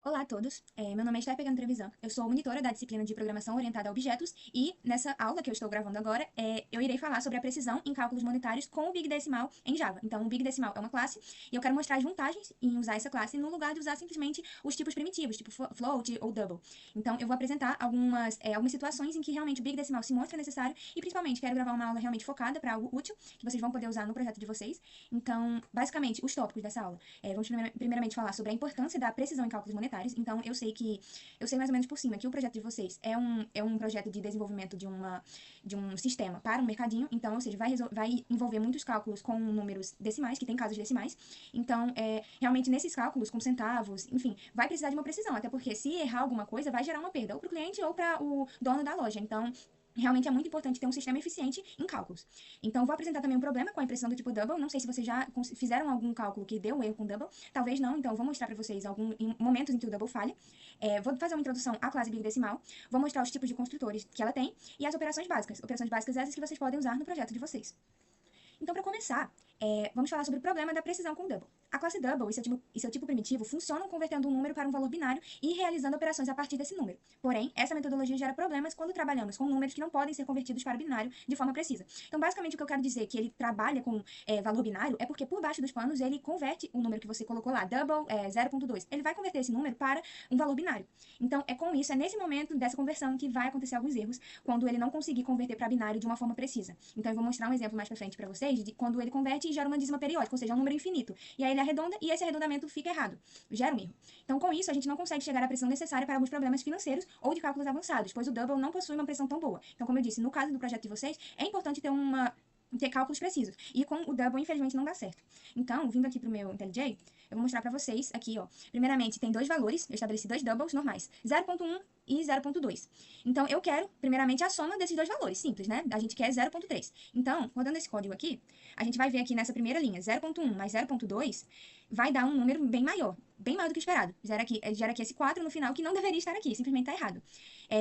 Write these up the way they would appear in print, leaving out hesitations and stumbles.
Olá a todos, meu nome é Esther Pegando Trevisan, eu sou monitora da disciplina de Programação Orientada a Objetos e nessa aula que eu estou gravando agora, eu irei falar sobre a precisão em cálculos monetários com o Big Decimal em Java. Então, o Big Decimal é uma classe e eu quero mostrar as vantagens em usar essa classe no lugar de usar simplesmente os tipos primitivos, tipo float ou double. Então, eu vou apresentar algumas situações em que realmente o Big Decimal se mostra necessário e principalmente quero gravar uma aula realmente focada para algo útil que vocês vão poder usar no projeto de vocês. Então, basicamente, os tópicos dessa aula. Vamos primeiramente falar sobre a importância da precisão em cálculos monetários. Então, eu sei mais ou menos por cima que o projeto de vocês é um projeto de desenvolvimento de um sistema para um mercadinho. Então, ou seja, vai envolver muitos cálculos com números decimais, que tem casos decimais. Então, realmente, nesses cálculos, com centavos, enfim, vai precisar de uma precisão. Até porque se errar alguma coisa, vai gerar uma perda, ou para o cliente ou para o dono da loja. Então, realmente é muito importante ter um sistema eficiente em cálculos. Então, vou apresentar também um problema com a impressão do tipo double. Não sei se vocês já fizeram algum cálculo que deu um erro com double. Talvez não, então vou mostrar para vocês em momentos em que o double falha. Vou fazer uma introdução à classe Big Decimal. Vou mostrar os tipos de construtores que ela tem e as operações básicas. Operações básicas essas que vocês podem usar no projeto de vocês. Então, para começar, vamos falar sobre o problema da precisão com double. A classe double e seu tipo primitivo funcionam convertendo um número para um valor binário e realizando operações a partir desse número. Porém, essa metodologia gera problemas quando trabalhamos com números que não podem ser convertidos para binário de forma precisa. Então, basicamente, o que eu quero dizer que ele trabalha com valor binário é porque por baixo dos panos ele converte o número que você colocou lá, double 0.2. Ele vai converter esse número para um valor binário. Então, é nesse momento dessa conversão que vai acontecer alguns erros quando ele não conseguir converter para binário de uma forma precisa. Então, eu vou mostrar um exemplo mais para frente para vocês de quando ele converte e gera uma dízima periódica, ou seja, um número infinito. E aí ele arredonda e esse arredondamento fica errado. Gera um erro. Então, com isso, a gente não consegue chegar à precisão necessária para alguns problemas financeiros ou de cálculos avançados, pois o double não possui uma precisão tão boa. Então, como eu disse, no caso do projeto de vocês, é importante ter cálculos precisos. E com o double, infelizmente, não dá certo. Então, vindo aqui para o meu IntelliJ, eu vou mostrar para vocês aqui, ó. Primeiramente, tem dois valores, eu estabeleci dois doubles normais, 0.1 e 0.2. Então, eu quero, primeiramente, a soma desses dois valores, simples, né? A gente quer 0.3. Então, rodando esse código aqui, a gente vai ver aqui nessa primeira linha, 0.1 mais 0.2 vai dar um número bem maior do que o esperado. Gera aqui esse 4 no final, que não deveria estar aqui, simplesmente está errado.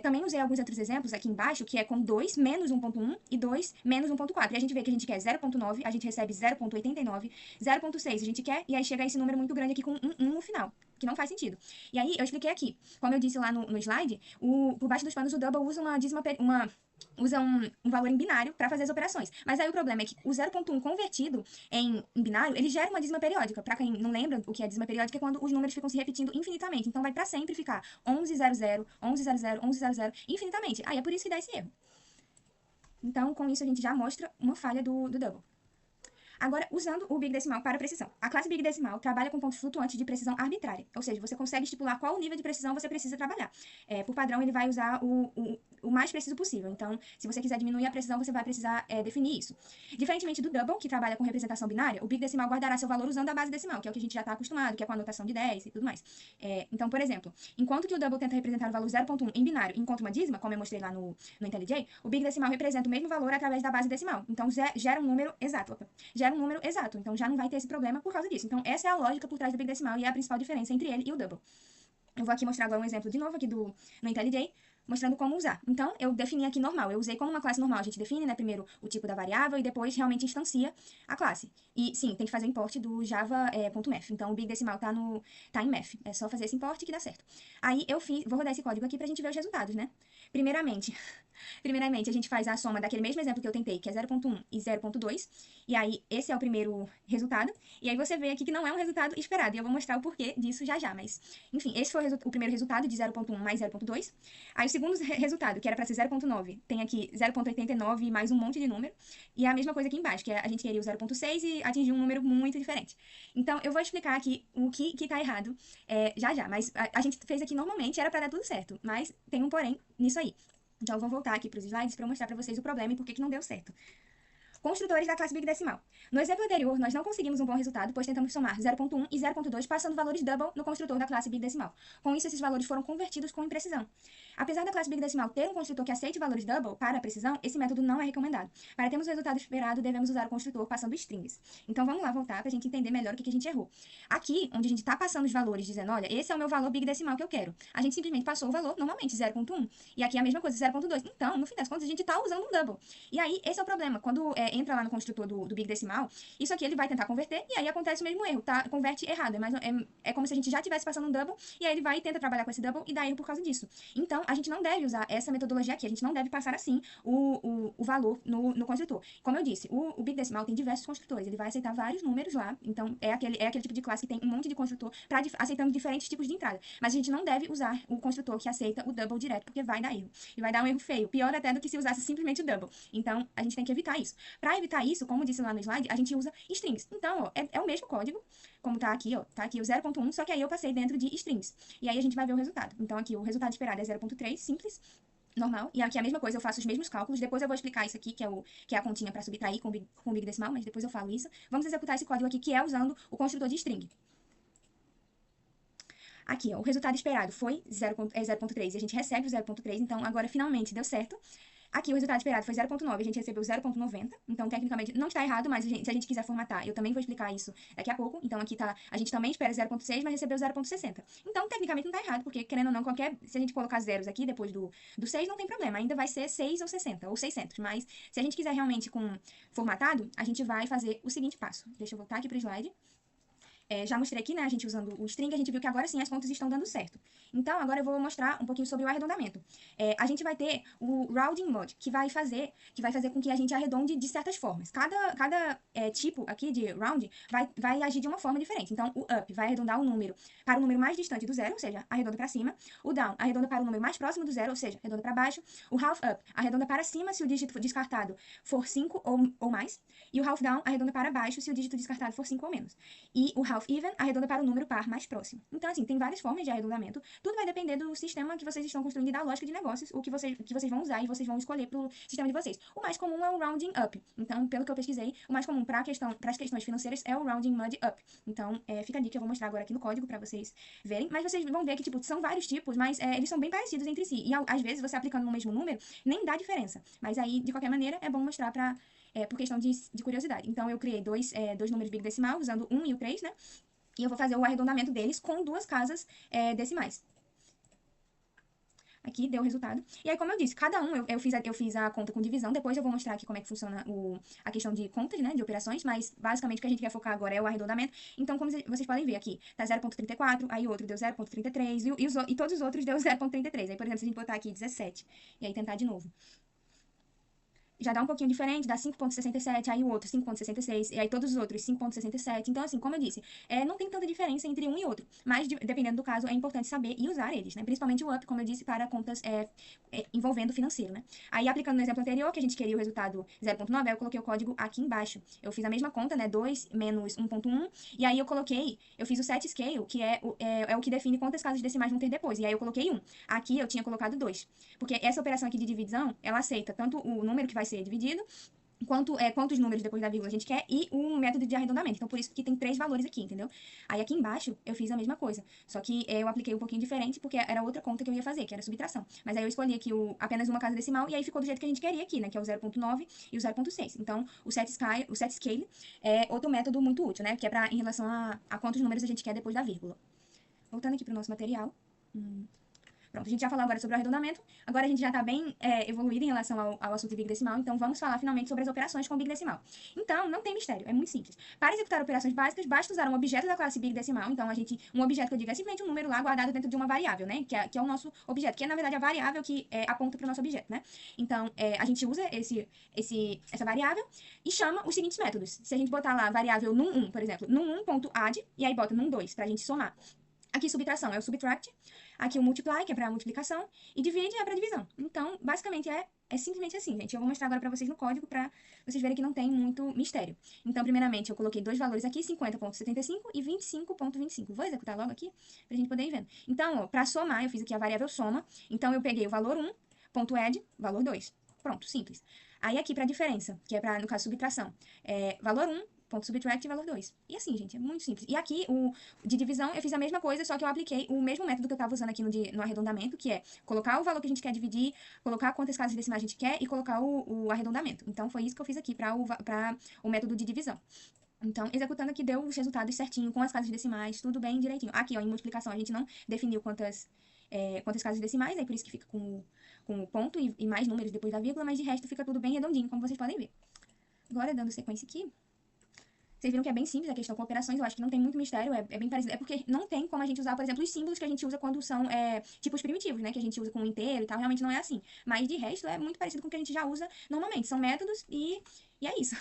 Também usei alguns outros exemplos aqui embaixo, que é com 2 menos 1.1 e 2 menos 1.4. E a gente vê que a gente quer 0.9, a gente recebe 0.89, 0.6 a gente quer, e aí chega esse número muito grande aqui com 1 no final, que não faz sentido. E aí, eu expliquei aqui. Como eu disse lá no slide, por baixo dos panos o double usa um valor em binário para fazer as operações. Mas aí o problema é que o 0.1 convertido em binário, ele gera uma dízima periódica. Para quem não lembra o que é dízima periódica, é quando os números ficam se repetindo infinitamente. Então vai para sempre ficar 1100, 1100, 1100, infinitamente. Aí é por isso que dá esse erro. Então, com isso, a gente já mostra uma falha do double. Agora, usando o Big Decimal para precisão. A classe Big Decimal trabalha com pontos flutuantes de precisão arbitrária, ou seja, você consegue estipular qual nível de precisão você precisa trabalhar. Por padrão, ele vai usar o mais preciso possível. Então, se você quiser diminuir a precisão, você vai precisar definir isso. Diferentemente do Double, que trabalha com representação binária, o Big Decimal guardará seu valor usando a base decimal, que é o que a gente já está acostumado, que é com a anotação de 10 e tudo mais. Então, por exemplo, enquanto que o Double tenta representar o valor 0.1 em binário e encontra uma dízima, como eu mostrei lá no IntelliJ, o Big Decimal representa o mesmo valor através da base decimal. Então, gera um número exato. Gera um número exato. Então, já não vai ter esse problema por causa disso. Então, essa é a lógica por trás do Big Decimal e é a principal diferença entre ele e o Double. Eu vou aqui mostrar agora um exemplo de novo aqui no IntelliJ, mostrando como usar. Então, eu defini aqui normal. Eu usei como uma classe normal. A gente define, né, primeiro o tipo da variável e depois realmente instancia a classe. E, sim, tem que fazer o import do java.math. Então, o Big Decimal tá em math. É só fazer esse import que dá certo. Aí, vou rodar esse código aqui pra gente ver os resultados, né? Primeiramente, a gente faz a soma daquele mesmo exemplo que eu tentei, que é 0.1 e 0.2. E aí, esse é o primeiro resultado. E aí, você vê aqui que não é um resultado esperado. E eu vou mostrar o porquê disso já já. Mas, enfim, esse foi o primeiro resultado de 0.1 mais 0.2. Aí, o segundo resultado, que era para ser 0.9, tem aqui 0.89 e mais um monte de número. E é a mesma coisa aqui embaixo, que a gente queria o 0.6 e atingiu um número muito diferente. Então, eu vou explicar aqui o que tá errado já já. Mas a gente fez aqui normalmente, era para dar tudo certo. Mas tem um porém nisso aí. Então, eu vou voltar aqui para os slides para mostrar para vocês o problema e por que não deu certo. Construtores da classe Big Decimal. No exemplo anterior, nós não conseguimos um bom resultado, pois tentamos somar 0.1 e 0.2, passando valores double no construtor da classe Big Decimal. Com isso, esses valores foram convertidos com imprecisão. Apesar da classe Big Decimal ter um construtor que aceite valores double para a precisão, esse método não é recomendado. Para termos o resultado esperado, devemos usar o construtor passando strings. Então, vamos lá voltar para a gente entender melhor o que a gente errou. Aqui, onde a gente está passando os valores, dizendo, olha, esse é o meu valor Big Decimal que eu quero. A gente simplesmente passou o valor, normalmente, 0.1. E aqui é a mesma coisa, 0.2. Então, no fim das contas, a gente está usando um double. E aí, esse é o problema. Quando entra lá no construtor do Big Decimal, isso aqui ele vai tentar converter, e aí acontece o mesmo erro, tá? Converte errado. É como se a gente já estivesse passando um double, e aí ele vai e tenta trabalhar com esse double e dá erro por causa disso. Então, a gente não deve usar essa metodologia aqui, a gente não deve passar assim o valor no construtor. Como eu disse, o Big Decimal tem diversos construtores, ele vai aceitar vários números lá, então é aquele tipo de classe que tem um monte de construtor aceitando diferentes tipos de entrada. Mas a gente não deve usar o construtor que aceita o double direto, porque vai dar erro. E vai dar um erro feio, pior até do que se usasse simplesmente o double. Então, a gente tem que evitar isso. Para evitar isso, como disse lá no slide, a gente usa strings. Então, ó, é o mesmo código, como tá aqui, ó, tá aqui o 0.1, só que aí eu passei dentro de strings. E aí a gente vai ver o resultado. Então, aqui o resultado esperado é 0.3, simples, normal. E aqui é a mesma coisa, eu faço os mesmos cálculos. Depois eu vou explicar isso aqui, que é a continha para subtrair com o Big Decimal, mas depois eu falo isso. Vamos executar esse código aqui, que é usando o construtor de string. Aqui, ó, o resultado esperado foi 0.3 e a gente recebe o 0.3, então agora finalmente deu certo. Aqui o resultado esperado foi 0.9, a gente recebeu 0.90, então tecnicamente não está errado, mas se a gente quiser formatar, eu também vou explicar isso daqui a pouco. Então aqui tá, a gente também espera 0.6, mas recebeu 0.60. Então tecnicamente não está errado, porque querendo ou não, se a gente colocar zeros aqui depois do 6, não tem problema, ainda vai ser 6 ou 60, ou 600, mas se a gente quiser realmente com formatado, a gente vai fazer o seguinte passo. Deixa eu voltar aqui para o slide. Já mostrei aqui, né, a gente usando o string, a gente viu que agora sim as contas estão dando certo. Então, agora eu vou mostrar um pouquinho sobre o arredondamento. A gente vai ter o rounding mode, que vai fazer com que a gente arredonde de certas formas. Cada tipo aqui de round vai agir de uma forma diferente. Então, o up vai arredondar o número para o número mais distante do zero, ou seja, arredonda para cima. O down arredonda para o número mais próximo do zero, ou seja, arredonda para baixo. O half up arredonda para cima se o dígito descartado for 5 ou mais. E o half down arredonda para baixo se o dígito descartado for 5 ou menos. E o half even arredonda para o número par mais próximo. Então, assim, tem várias formas de arredondamento. Tudo vai depender do sistema que vocês estão construindo e da lógica de negócios, o que vocês vão usar e vocês vão escolher para o sistema de vocês. O mais comum é o rounding up. Então, pelo que eu pesquisei, o mais comum para as questões financeiras é o rounding mode up. Então, fica ali que eu vou mostrar agora aqui no código para vocês verem. Mas vocês vão ver que, tipo, são vários tipos, mas eles são bem parecidos entre si. E, às vezes, você aplicando no mesmo número, nem dá diferença. Mas aí, de qualquer maneira, é bom mostrar por questão de curiosidade. Então, eu criei dois números Big Decimal, usando o 1 e o 3, né? E eu vou fazer o arredondamento deles com duas casas decimais. Aqui deu o resultado. E aí, como eu disse, cada um eu fiz a conta com divisão. Depois eu vou mostrar aqui como é que funciona a questão de contas, né, de operações. Mas, basicamente, o que a gente quer focar agora é o arredondamento. Então, como vocês podem ver aqui, tá 0.34, aí o outro deu 0.33 e todos os outros deu 0.33. Aí, por exemplo, se a gente botar aqui 17 e aí tentar de novo. Já dá um pouquinho diferente, dá 5.67, aí o outro 5.66, e aí todos os outros 5.67. Então, assim, como eu disse, não tem tanta diferença entre um e outro, mas dependendo do caso, é importante saber e usar eles, né? Principalmente o up, como eu disse, para contas envolvendo financeiro, né? Aí, aplicando no exemplo anterior, que a gente queria o resultado 0.9, aí eu coloquei o código aqui embaixo. Eu fiz a mesma conta, né? 2 menos 1.1, e aí eu fiz o set scale, que é o que define quantas casas decimais vão ter depois, e aí eu coloquei 1. Aqui eu tinha colocado 2, porque essa operação aqui de divisão, ela aceita tanto o número que vai ser dividido, quantos números depois da vírgula a gente quer e o método de arredondamento. Então, por isso que tem 3 valores aqui, entendeu? Aí, aqui embaixo, eu fiz a mesma coisa. Só que eu apliquei um pouquinho diferente, porque era outra conta que eu ia fazer, que era subtração. Mas aí eu escolhi aqui apenas uma casa decimal, e aí ficou do jeito que a gente queria aqui, né? Que é o 0.9 e o 0.6. Então, o set scale é outro método muito útil, né? Que é em relação a quantos números a gente quer depois da vírgula. Voltando aqui para o nosso material. Pronto, a gente já falou agora sobre o arredondamento, agora a gente já está bem evoluído em relação ao assunto de Big Decimal, então vamos falar finalmente sobre as operações com Big Decimal. Então, não tem mistério, é muito simples. Para executar operações básicas, basta usar um objeto da classe Big Decimal, então um objeto que eu digo é simplesmente um número lá guardado dentro de uma variável, né, que é o nosso objeto, que é na verdade a variável que aponta para o nosso objeto, né. Então, a gente usa essa variável e chama os seguintes métodos. Se a gente botar lá a variável num1, por exemplo, num1.add, e aí bota num2 para a gente somar. Aqui, subtração é o subtract. Aqui, o multiply, que é para multiplicação. E divide é para divisão. Então, basicamente, é simplesmente assim, gente. Eu vou mostrar agora para vocês no código, para vocês verem que não tem muito mistério. Então, primeiramente, eu coloquei dois valores aqui, 50.75 e 25.25. Vou executar logo aqui, para a gente poder ir vendo. Então, para somar, eu fiz aqui a variável soma. Então, eu peguei o valor 1, ponto add, valor 2. Pronto, simples. Aí, aqui, para diferença, que é para, no caso, subtração, valor 1, ponto subtract e valor 2. E assim, gente, é muito simples. E aqui, de divisão, eu fiz a mesma coisa, só que eu apliquei o mesmo método que eu estava usando aqui no arredondamento, que é colocar o valor que a gente quer dividir, colocar quantas casas decimais a gente quer e colocar o arredondamento. Então, foi isso que eu fiz aqui para o método de divisão. Então, executando aqui, deu os resultados certinho, com as casas decimais, tudo bem direitinho. Aqui, ó, em multiplicação, a gente não definiu quantas casas decimais, aí por isso que fica com o ponto e mais números depois da vírgula, mas de resto fica tudo bem redondinho, como vocês podem ver. Agora, dando sequência aqui, vocês viram que é bem simples a questão com operações, eu acho que não tem muito mistério, é bem parecido. É porque não tem como a gente usar, por exemplo, os símbolos que a gente usa quando são tipos primitivos, né? Que a gente usa com o inteiro e tal, realmente não é assim. Mas de resto é muito parecido com o que a gente já usa normalmente. São métodos e é isso.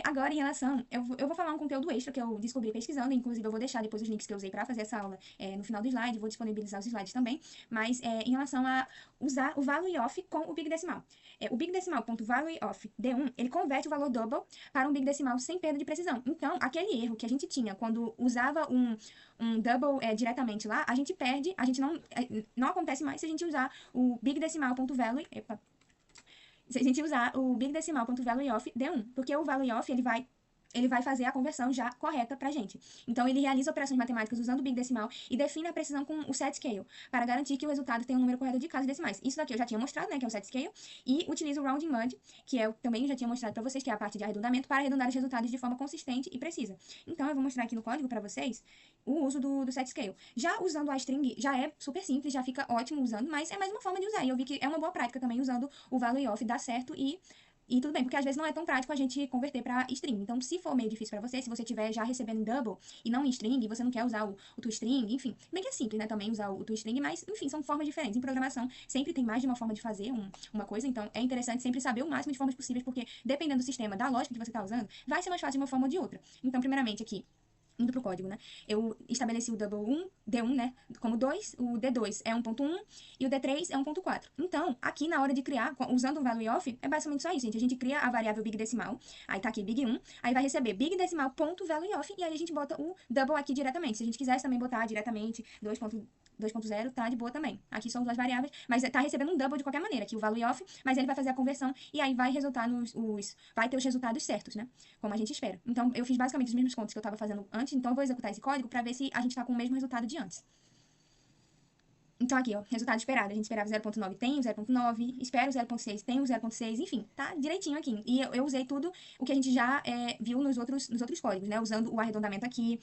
Agora, em relação, eu vou falar um conteúdo extra que eu descobri pesquisando, inclusive eu vou deixar depois os links que eu usei para fazer essa aula no final do slide, vou disponibilizar os slides também, mas em relação a usar o value of com o Big Decimal. O Big Decimal.value of D1, ele converte o valor double para um Big Decimal sem perda de precisão. Então, aquele erro que a gente tinha quando usava um double diretamente lá, a gente perde, a gente não acontece mais se a gente usar o Big Decimal.value, se a gente usar o Big Decimal.value of D1, porque o value of ele vai fazer a conversão já correta pra gente. Então, ele realiza operações matemáticas usando o Big Decimal e define a precisão com o set scale, para garantir que o resultado tenha um número correto de casas decimais. Isso daqui eu já tinha mostrado, né, que é o set scale, e utiliza o rounding mud, que eu também já tinha mostrado para vocês, que é a parte de arredondamento, para arredondar os resultados de forma consistente e precisa. Então, eu vou mostrar aqui no código para vocês o uso do set scale. Já usando a string, já é super simples, já fica ótimo usando, mas é mais uma forma de usar, e eu vi que é uma boa prática também usando o value of, dá certo e tudo bem, porque às vezes não é tão prático a gente converter para string. Então, se for meio difícil para você, se você estiver já recebendo em double e não em string, e você não quer usar o toString, enfim, bem que é simples, né, também usar o toString, mas, enfim, são formas diferentes. Em programação, sempre tem mais de uma forma de fazer uma coisa, então é interessante sempre saber o máximo de formas possíveis, porque dependendo do sistema, da lógica que você está usando, vai ser mais fácil de uma forma ou de outra. Então, primeiramente, aqui, indo pro código, né? Eu estabeleci o double 1, D1, né? Como 2, o D2 é 1.1 e o D3 é 1.4. Então, aqui na hora de criar, usando o value of, é basicamente só isso, gente. A gente cria a variável big decimal, aí tá aqui big 1, aí vai receber big decimal.value of, e aí a gente bota o double aqui diretamente. Se a gente quisesse também botar diretamente 2.0, tá de boa também. Aqui são duas variáveis, mas tá recebendo um double de qualquer maneira, aqui o value of, mas ele vai fazer a conversão e aí vai resultar vai ter os resultados certos, né? Como a gente espera. Então, eu fiz basicamente os mesmos contos que eu estava fazendo antes, então eu vou executar esse código para ver se a gente está com o mesmo resultado de antes. Então, aqui, ó, resultado esperado. A gente esperava 0.9, tem o 0.9, espero o 0.6, tem o 0.6, enfim, tá direitinho aqui. E eu usei tudo o que a gente já viu nos outros códigos, né? Usando o arredondamento aqui,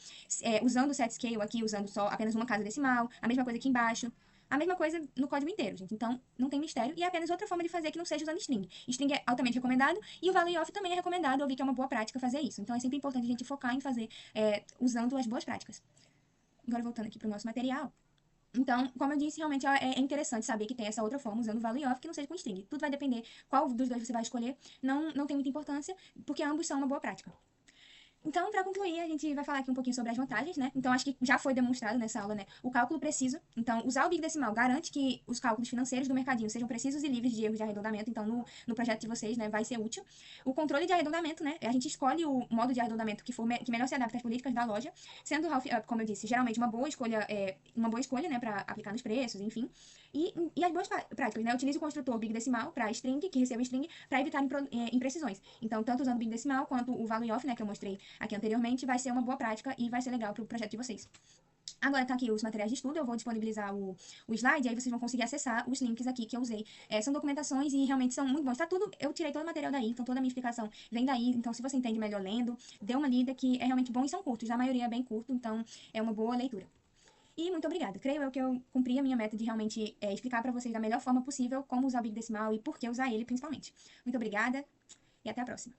usando o set scale aqui, usando só apenas uma casa decimal, a mesma coisa aqui embaixo. A mesma coisa no código inteiro, gente. Então, não tem mistério. E é apenas outra forma de fazer que não seja usando string. String é altamente recomendado e o value of também é recomendado. Eu vi que é uma boa prática fazer isso. Então, é sempre importante a gente focar em fazer usando as boas práticas. Agora, voltando aqui para o nosso material. Então, como eu disse, realmente é interessante saber que tem essa outra forma usando o value of que não seja com string. Tudo vai depender qual dos dois você vai escolher. Não tem muita importância, porque ambos são uma boa prática. Então, para concluir, a gente vai falar aqui um pouquinho sobre as vantagens, né? Então, acho que já foi demonstrado nessa aula, né? O cálculo preciso. Então, usar o Big Decimal garante que os cálculos financeiros do mercadinho sejam precisos e livres de erros de arredondamento. Então, no projeto de vocês, né, vai ser útil. O controle de arredondamento, né? A gente escolhe o modo de arredondamento que melhor se adapta às políticas da loja, sendo o half up, como eu disse, geralmente uma boa escolha, né, para aplicar nos preços, enfim. E as boas práticas, né? Utilize o construtor Big Decimal para string, que receba string, para evitar imprecisões. Então, tanto usando o Big Decimal quanto o value of, né, que eu mostrei aqui anteriormente, vai ser uma boa prática e vai ser legal para o projeto de vocês. Agora tá aqui os materiais de estudo, eu vou disponibilizar o slide, aí vocês vão conseguir acessar os links aqui que eu usei. São documentações e realmente são muito bons. Tá tudo, eu tirei todo o material daí, então toda a minha explicação vem daí. Então, se você entende melhor lendo, dê uma lida, que é realmente bom e são curtos. A maioria é bem curto, então é uma boa leitura. E muito obrigada. Creio eu que eu cumpri a minha meta de realmente explicar para vocês da melhor forma possível como usar o Big Decimal e por que usar ele, principalmente. Muito obrigada e até a próxima.